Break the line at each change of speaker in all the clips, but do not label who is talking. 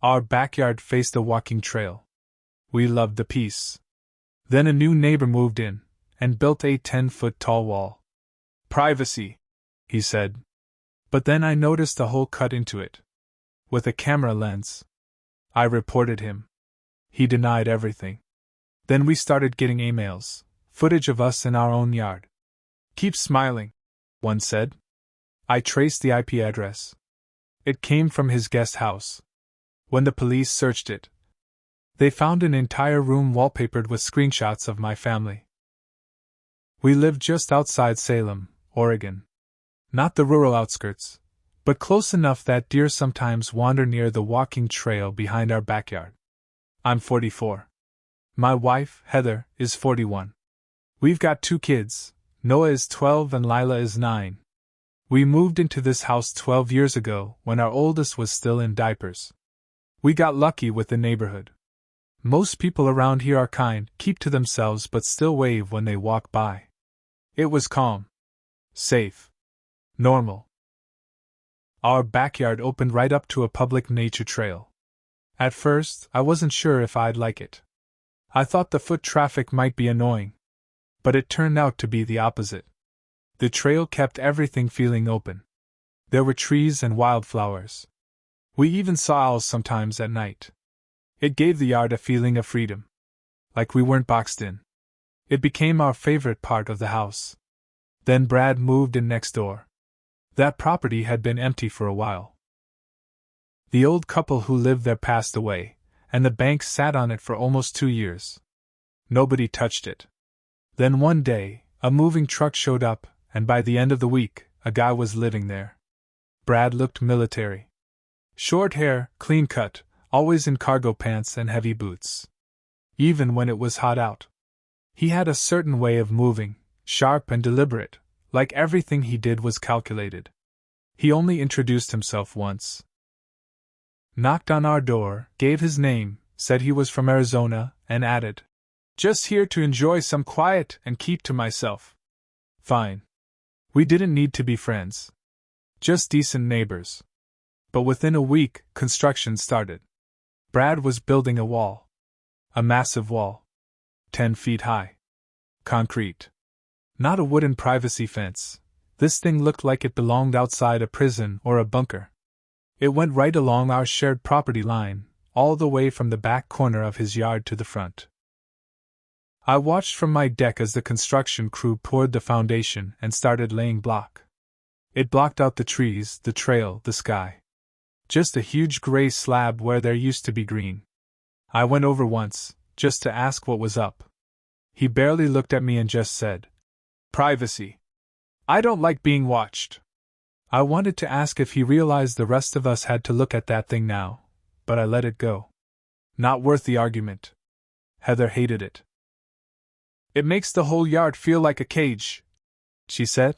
Our backyard faced a walking trail. We loved the peace. Then a new neighbor moved in and built a 10-foot tall wall. "Privacy," he said. But then I noticed a hole cut into it, with a camera lens. I reported him. He denied everything. Then we started getting emails, footage of us in our own yard. "Keep smiling," one said. I traced the IP address. It came from his guest house. When the police searched it, they found an entire room wallpapered with screenshots of my family. We lived just outside Salem, Oregon. Not the rural outskirts, but close enough that deer sometimes wander near the walking trail behind our backyard. I'm 44. My wife, Heather, is 41. We've got 2 kids. Noah is 12 and Lila is 9. We moved into this house 12 years ago when our oldest was still in diapers. We got lucky with the neighborhood. Most people around here are kind, keep to themselves but still wave when they walk by. It was calm. Safe. Normal. Our backyard opened right up to a public nature trail. At first, I wasn't sure if I'd like it. I thought the foot traffic might be annoying. But it turned out to be the opposite. The trail kept everything feeling open. There were trees and wildflowers. We even saw owls sometimes at night. It gave the yard a feeling of freedom. Like we weren't boxed in. It became our favorite part of the house. Then Brad moved in next door. That property had been empty for a while. The old couple who lived there passed away, and the bank sat on it for almost 2 years. Nobody touched it. Then one day, a moving truck showed up, and by the end of the week, a guy was living there. Brad looked military. Short hair, clean cut, always in cargo pants and heavy boots. Even when it was hot out. He had a certain way of moving, sharp and deliberate, like everything he did was calculated. He only introduced himself once. Knocked on our door, gave his name, said he was from Arizona, and added, "Just here to enjoy some quiet and keep to myself." Fine. We didn't need to be friends. Just decent neighbors. But within a week, construction started. Brad was building a wall. A massive wall. 10 feet high. Concrete. Not a wooden privacy fence. This thing looked like it belonged outside a prison or a bunker. It went right along our shared property line, all the way from the back corner of his yard to the front. I watched from my deck as the construction crew poured the foundation and started laying block. It blocked out the trees, the trail, the sky. Just a huge gray slab where there used to be green. I went over once, just to ask what was up. He barely looked at me and just said, "Privacy. I don't like being watched." I wanted to ask if he realized the rest of us had to look at that thing now, but I let it go. Not worth the argument. Heather hated it. "It makes the whole yard feel like a cage," she said.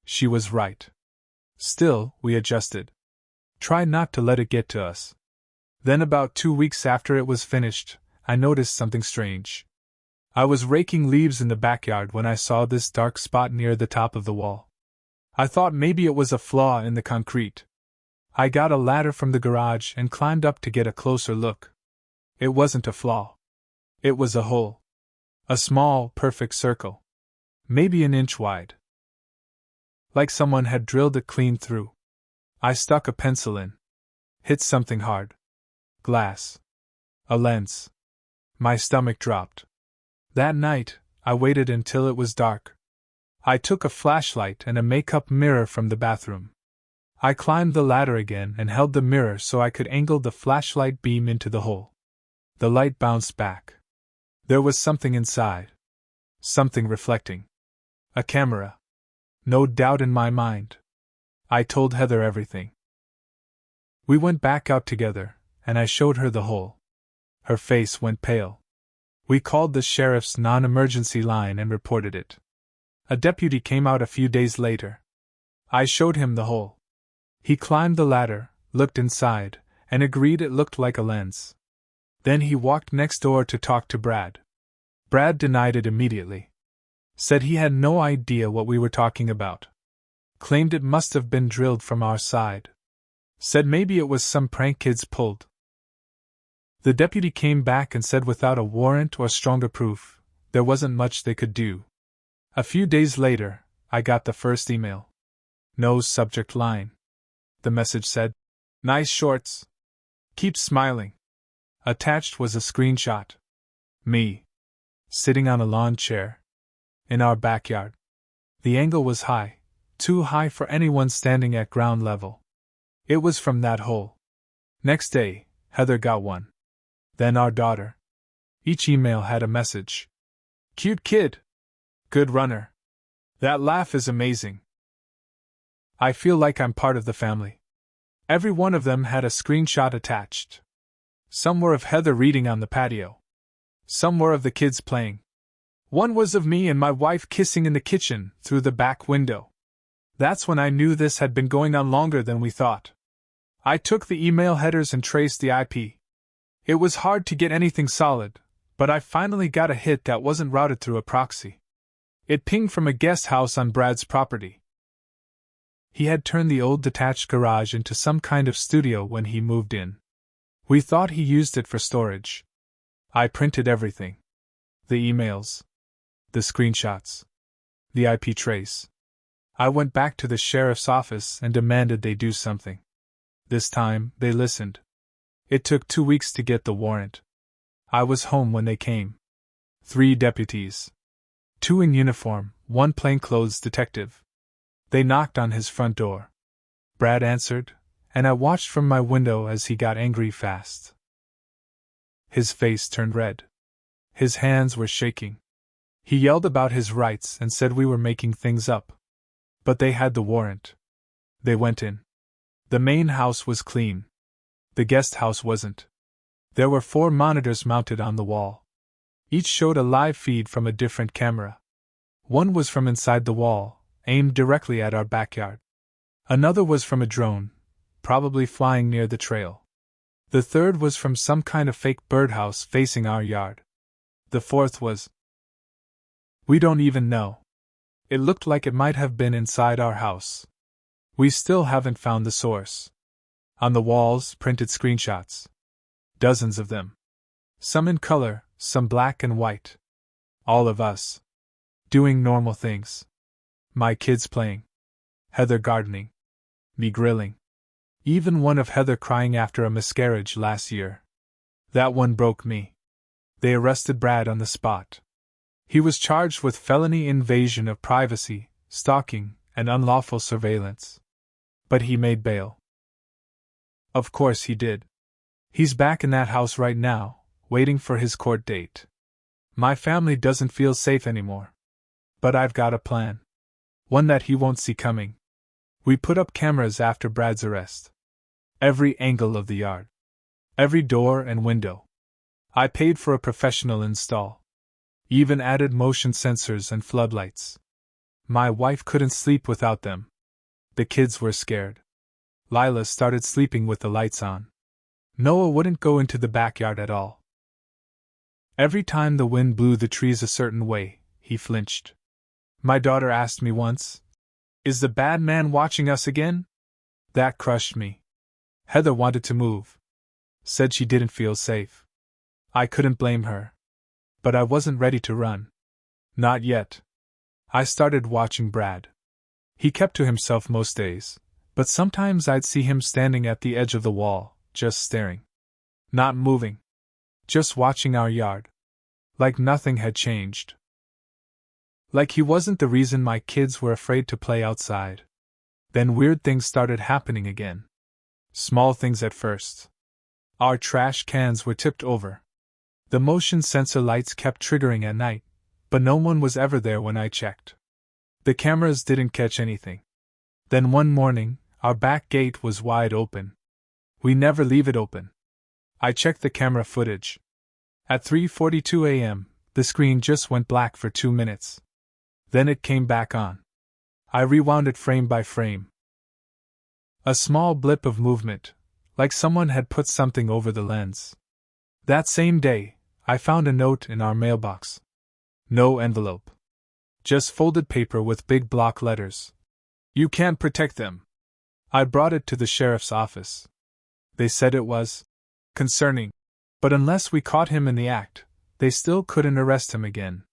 She was right. Still, we adjusted. Try not to let it get to us. Then about 2 weeks after it was finished, I noticed something strange. I was raking leaves in the backyard when I saw this dark spot near the top of the wall. I thought maybe it was a flaw in the concrete. I got a ladder from the garage and climbed up to get a closer look. It wasn't a flaw. It was a hole. A small, perfect circle. Maybe an inch wide. Like someone had drilled it clean through. I stuck a pencil in. Hit something hard. Glass. A lens. My stomach dropped. That night, I waited until it was dark. I took a flashlight and a makeup mirror from the bathroom. I climbed the ladder again and held the mirror so I could angle the flashlight beam into the hole. The light bounced back. There was something inside. Something reflecting. A camera. No doubt in my mind. I told Heather everything. We went back out together, and I showed her the hole. Her face went pale. We called the sheriff's non-emergency line and reported it. A deputy came out a few days later. I showed him the hole. He climbed the ladder, looked inside, and agreed it looked like a lens. Then he walked next door to talk to Brad. Brad denied it immediately. Said he had no idea what we were talking about. Claimed it must have been drilled from our side. Said maybe it was some prank kids pulled. The deputy came back and said without a warrant or stronger proof, there wasn't much they could do. A few days later, I got the first email. No subject line. The message said, "Nice shorts. Keep smiling." Attached was a screenshot. Me. Sitting on a lawn chair. In our backyard. The angle was high, too high for anyone standing at ground level. It was from that hole. Next day, Heather got one. Then our daughter. Each email had a message. Cute kid. Good runner. That laugh is amazing. I feel like I'm part of the family. Every one of them had a screenshot attached. Some were of Heather reading on the patio. Some were of the kids playing. One was of me and my wife kissing in the kitchen through the back window. That's when I knew this had been going on longer than we thought. I took the email headers and traced the IP. It was hard to get anything solid, but I finally got a hit that wasn't routed through a proxy. It pinged from a guest house on Brad's property. He had turned the old detached garage into some kind of studio when he moved in. We thought he used it for storage. I printed everything. The emails. The screenshots. The IP trace. I went back to the sheriff's office and demanded they do something. This time, they listened. It took 2 weeks to get the warrant. I was home when they came. 3 deputies. 2 in uniform, 1 plainclothes detective. They knocked on his front door. Brad answered, and I watched from my window as he got angry fast. His face turned red. His hands were shaking. He yelled about his rights and said we were making things up. But they had the warrant. They went in. The main house was clean. The guest house wasn't. There were 4 monitors mounted on the wall. Each showed a live feed from a different camera. One was from inside the wall, aimed directly at our backyard. Another was from a drone, probably flying near the trail. The third was from some kind of fake birdhouse facing our yard. The fourth was... we don't even know. It looked like it might have been inside our house. We still haven't found the source. On the walls, printed screenshots. Dozens of them. Some in color, some black and white. All of us. Doing normal things. My kids playing. Heather gardening. Me grilling. Even one of Heather crying after a miscarriage last year. That one broke me. They arrested Brad on the spot. He was charged with felony invasion of privacy, stalking, and unlawful surveillance. But he made bail. Of course he did. He's back in that house right now, waiting for his court date. My family doesn't feel safe anymore. But I've got a plan. One that he won't see coming. We put up cameras after Brad's arrest. Every angle of the yard. Every door and window. I paid for a professional install. Even added motion sensors and floodlights. My wife couldn't sleep without them. The kids were scared. Lila started sleeping with the lights on. Noah wouldn't go into the backyard at all. Every time the wind blew the trees a certain way, he flinched. My daughter asked me once, "Is the bad man watching us again?" That crushed me. Heather wanted to move. Said she didn't feel safe. I couldn't blame her. But I wasn't ready to run. Not yet. I started watching Brad. He kept to himself most days, but sometimes I'd see him standing at the edge of the wall, just staring. Not moving. Just watching our yard. Like nothing had changed. Like he wasn't the reason my kids were afraid to play outside. Then weird things started happening again. Small things at first. Our trash cans were tipped over. The motion sensor lights kept triggering at night, but no one was ever there when I checked. The cameras didn't catch anything. Then one morning, our back gate was wide open. We never leave it open. I checked the camera footage. At 3:42 a.m., the screen just went black for 2 minutes. Then it came back on. I rewound it frame by frame. A small blip of movement, like someone had put something over the lens. That same day, I found a note in our mailbox. No envelope. Just folded paper with big block letters. "You can't protect them." I brought it to the sheriff's office. They said it was concerning. But unless we caught him in the act, they still couldn't arrest him again.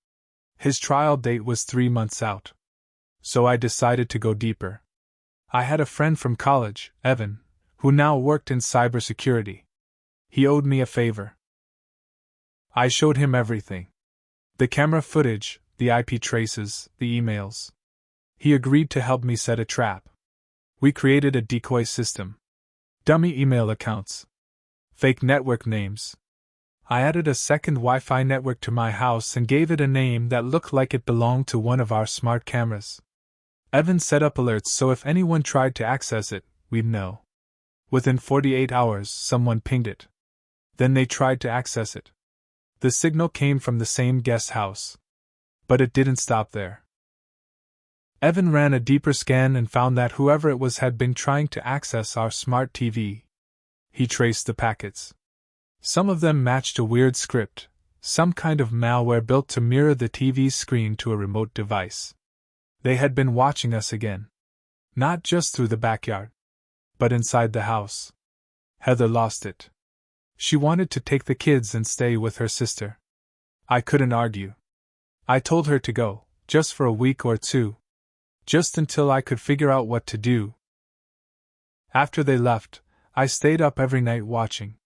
His trial date was 3 months out. So I decided to go deeper. I had a friend from college, Evan, who now worked in cybersecurity. He owed me a favor. I showed him everything. The camera footage, the IP traces, the emails. He agreed to help me set a trap. We created a decoy system. Dummy email accounts. Fake network names. I added a second Wi-Fi network to my house and gave it a name that looked like it belonged to one of our smart cameras. Evan set up alerts so if anyone tried to access it, we'd know. Within 48 hours, someone pinged it. Then they tried to access it. The signal came from the same guest house. But it didn't stop there. Evan ran a deeper scan and found that whoever it was had been trying to access our smart TV. He traced the packets. Some of them matched a weird script, some kind of malware built to mirror the TV's screen to a remote device. They had been watching us again. Not just through the backyard, but inside the house. Heather lost it. She wanted to take the kids and stay with her sister. I couldn't argue. I told her to go, just for a week or two. Just until I could figure out what to do. After they left, I stayed up every night watching.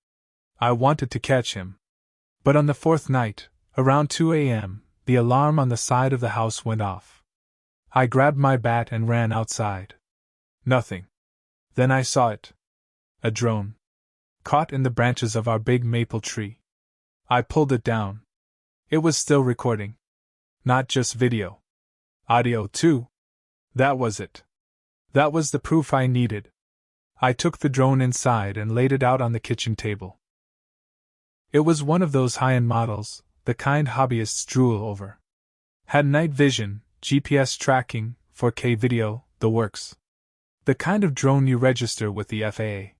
I wanted to catch him. But on the 4th night, around 2 a.m., the alarm on the side of the house went off. I grabbed my bat and ran outside. Nothing. Then I saw it. A drone. Caught in the branches of our big maple tree. I pulled it down. It was still recording. Not just video. Audio, too. That was it. That was the proof I needed. I took the drone inside and laid it out on the kitchen table. It was one of those high-end models, the kind hobbyists drool over. Had night vision, GPS tracking, 4K video, the works. The kind of drone you register with the FAA.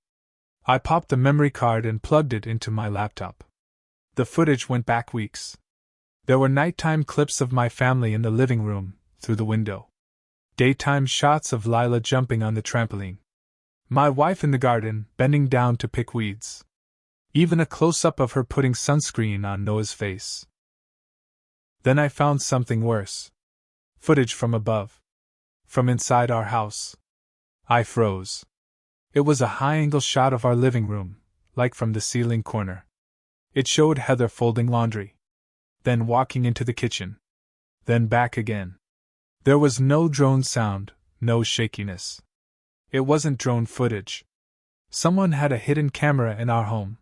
I popped the memory card and plugged it into my laptop. The footage went back weeks. There were nighttime clips of my family in the living room, through the window. Daytime shots of Lila jumping on the trampoline. My wife in the garden, bending down to pick weeds. Even a close-up of her putting sunscreen on Noah's face. Then I found something worse. Footage from above. From inside our house. I froze. It was a high-angle shot of our living room, like from the ceiling corner. It showed Heather folding laundry. Then walking into the kitchen. Then back again. There was no drone sound, no shakiness. It wasn't drone footage. Someone had a hidden camera in our home.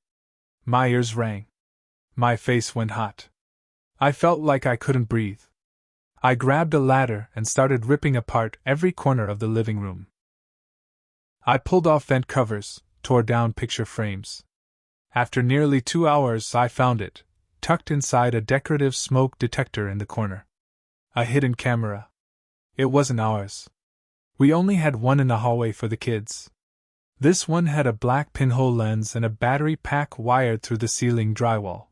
My ears rang. My face went hot. I felt like I couldn't breathe. I grabbed a ladder and started ripping apart every corner of the living room. I pulled off vent covers, tore down picture frames. After nearly 2 hours, I found it, tucked inside a decorative smoke detector in the corner. A hidden camera. It wasn't ours. We only had one in the hallway for the kids. This one had a black pinhole lens and a battery pack wired through the ceiling drywall.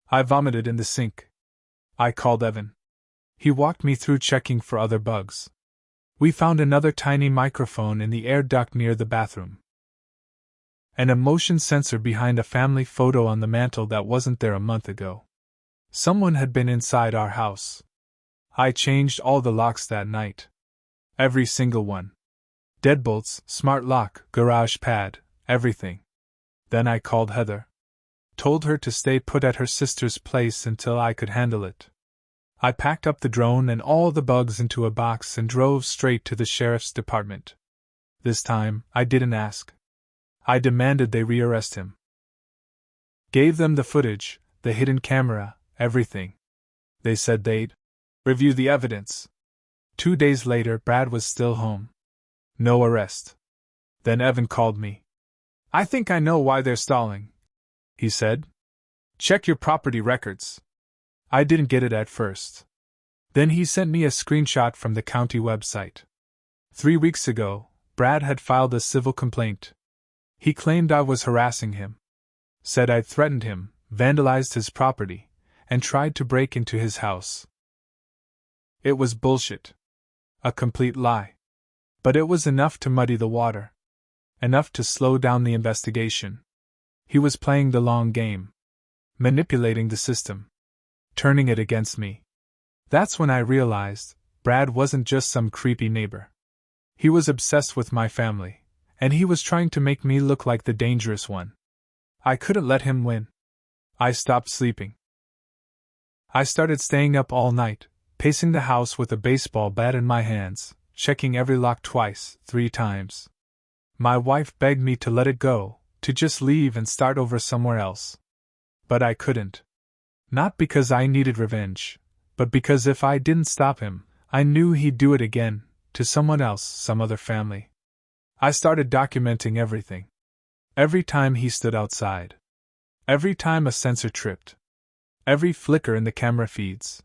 I vomited in the sink. I called Evan. He walked me through checking for other bugs. We found another tiny microphone in the air duct near the bathroom. And a motion sensor behind a family photo on the mantel that wasn't there a month ago. Someone had been inside our house. I changed all the locks that night. Every single one. Deadbolts, smart lock, garage pad, everything. Then I called Heather. Told her to stay put at her sister's place until I could handle it. I packed up the drone and all the bugs into a box and drove straight to the sheriff's department. This time, I didn't ask. I demanded they rearrest him. Gave them the footage, the hidden camera, everything. They said they'd review the evidence. 2 days later, Brad was still home. No arrest. Then Evan called me. I think I know why they're stalling, he said. Check your property records. I didn't get it at first. Then he sent me a screenshot from the county website. 3 weeks ago, Brad had filed a civil complaint. He claimed I was harassing him. Said I'd threatened him, vandalized his property, and tried to break into his house. It was bullshit. A complete lie. But it was enough to muddy the water. Enough to slow down the investigation. He was playing the long game. manipulating the system, turning it against me. That's when I realized Brad wasn't just some creepy neighbor. He was obsessed with my family, and he was trying to make me look like the dangerous one. I couldn't let him win. I stopped sleeping. I started staying up all night, pacing the house with a baseball bat in my hands, checking every lock twice, 3 times. My wife begged me to let it go, to just leave and start over somewhere else. But I couldn't. Not because I needed revenge, but because if I didn't stop him, I knew he'd do it again, to someone else, some other family. I started documenting everything. Every time he stood outside. Every time a sensor tripped. Every flicker in the camera feeds.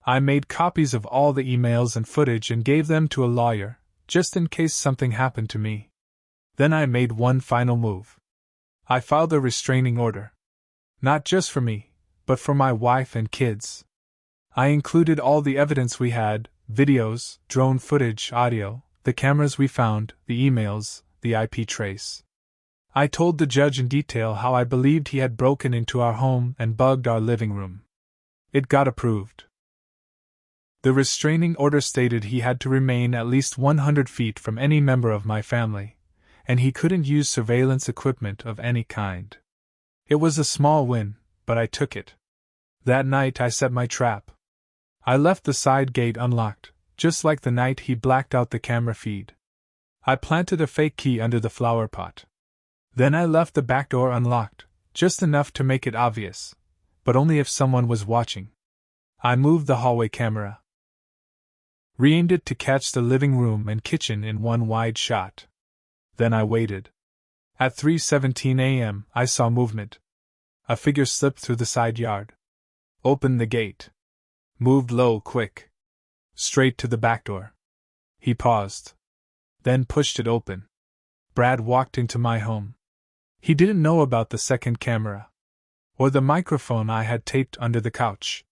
I made copies of all the emails and footage and gave them to a lawyer, just in case something happened to me. Then I made one final move. I filed a restraining order. Not just for me, but for my wife and kids. I included all the evidence we had, videos, drone footage, audio, the cameras we found, the emails, the IP trace. I told the judge in detail how I believed he had broken into our home and bugged our living room. It got approved. The restraining order stated he had to remain at least 100 feet from any member of my family, and he couldn't use surveillance equipment of any kind. It was a small win, but I took it. That night I set my trap. I left the side gate unlocked, just like the night he blacked out the camera feed. I planted a fake key under the flower pot. Then I left the back door unlocked, just enough to make it obvious, but only if someone was watching. I moved the hallway camera. Re-aimed it to catch the living room and kitchen in one wide shot. Then I waited. At 3:17 a.m., I saw movement. A figure slipped through the side yard. Opened the gate. Moved low, quick. Straight to the back door. He paused. Then pushed it open. Brad walked into my home. He didn't know about the second camera. Or the microphone I had taped under the couch.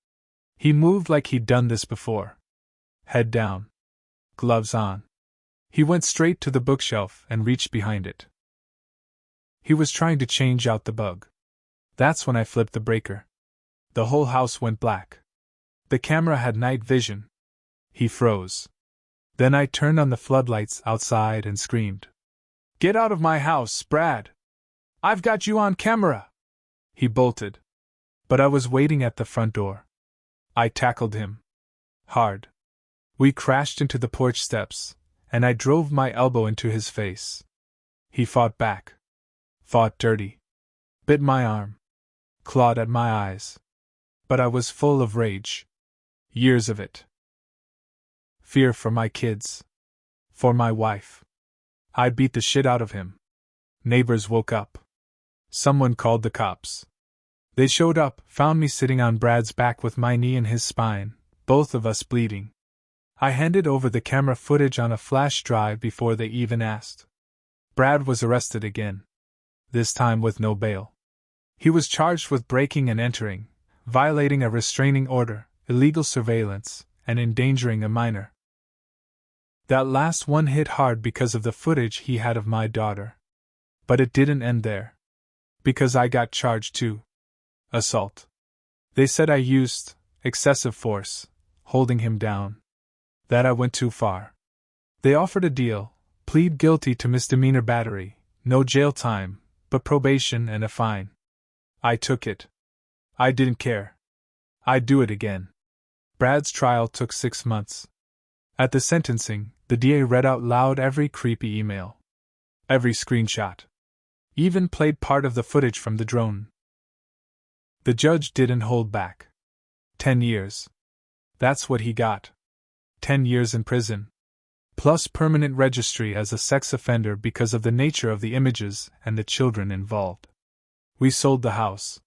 He moved like he'd done this before. Head down. Gloves on. He went straight to the bookshelf and reached behind it. He was trying to change out the bug. That's when I flipped the breaker. The whole house went black. The camera had night vision. He froze. Then I turned on the floodlights outside and screamed. "Get out of my house, Brad! I've got you on camera!" He bolted. But I was waiting at the front door. I tackled him. Hard. We crashed into the porch steps, and I drove my elbow into his face. He fought back. Fought dirty. Bit my arm. Clawed at my eyes. But I was full of rage. Years of it. Fear for my kids. For my wife. I beat the shit out of him. Neighbors woke up. Someone called the cops. They showed up, found me sitting on Brad's back with my knee in his spine, both of us bleeding. I handed over the camera footage on a flash drive before they even asked. Brad was arrested again. This time with no bail. He was charged with breaking and entering, violating a restraining order, illegal surveillance, and endangering a minor. That last one hit hard because of the footage he had of my daughter. But it didn't end there. Because I got charged too. Assault. They said I used excessive force, holding him down. That I went too far. They offered a deal, plead guilty to misdemeanor battery, no jail time, but probation and a fine. I took it. I didn't care. I'd do it again. Brad's trial took 6 months. At the sentencing, the DA read out loud every creepy email. Every screenshot. Even played part of the footage from the drone. The judge didn't hold back. 10 years. That's what he got. 10 years in prison. Plus permanent registry as a sex offender because of the nature of the images and the children involved. We sold the house.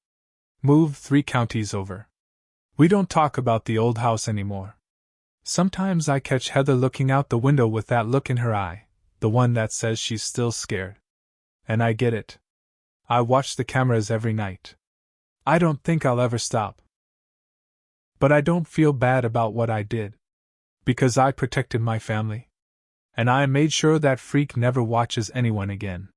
Moved 3 counties over. We don't talk about the old house anymore. Sometimes I catch Heather looking out the window with that look in her eye, the one that says she's still scared. And I get it. I watch the cameras every night. I don't think I'll ever stop. But I don't feel bad about what I did. Because I protected my family. And I made sure that freak never watches anyone again.